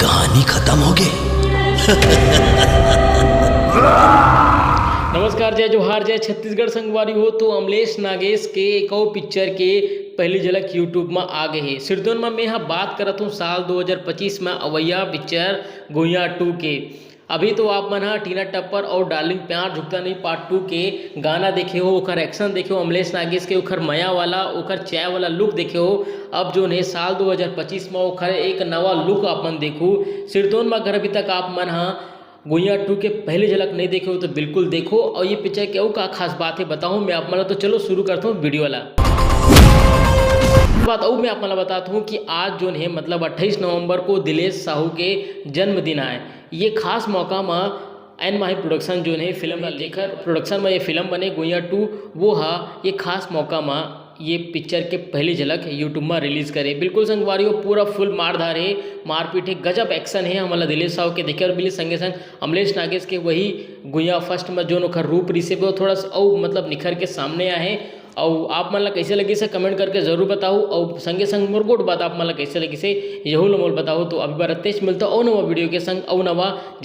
कहानी खत्म हो गई। नमस्कार, जय जोहार, जय छत्तीसगढ़ संगवारी हो। तो अमलेश नागेश के एक और पिक्चर के पहली झलक यूट्यूब में आ गए है। सिरदोन में मैं यहाँ बात करत हूँ साल 2025 में अवैया पिक्चर गुइया 2 के। अभी तो आप मन टीना टप्पर और डार्लिंग प्यार झुकता नहीं पार्ट 2 के गाना देखे हो, ओकर एक्शन देखे हो, अमलेश नागेश के ओकर माया वाला ओकर चाय वाला लुक देखे हो। अब जो ने साल 2025 में ओकर एक नवा लुक अपन देखू। सिरदोन में अगर अभी तक आप मन गुइया 2 के पहले झलक नहीं देखे हो तो बिल्कुल देखो। और ये पिक्चर क्यों का खास बात है बताऊँ मैं आप मन। तो चलो शुरू करता हूँ वीडियो वाला बात। और मैं आप मन बताता हूँ कि आज जो है मतलब 28 नवंबर को दिलेश साहू के जन्मदिन आए। ये खास मौका में एन माही प्रोडक्शन जो है फिल्म लेकर प्रोडक्शन में ये फिल्म बने गुइया 2 वो हा ये खास मौका में ये पिक्चर के पहली झलक यूट्यूब में रिलीज़ करे। बिल्कुल संगवारियों पूरा फुल मारधार है, मारपीट है, गजब एक्शन है। हमारा दिलेश साहू के देखे और मिले संगे संग अमलेश नागेश के वही गुइया फर्स्ट में जो नोखर रूप रिसे वो थोड़ा सा और मतलब निखर के सामने आए हैं। और आप मन ला कैसे लगी से कमेंट करके जरूर बताओ। और संगे संग मोर गोट बात आप मन ला कैसे लगी से यहू मोल बताओ। तो अभी बार तेज मिलता और नवा वीडियो के संग और नवा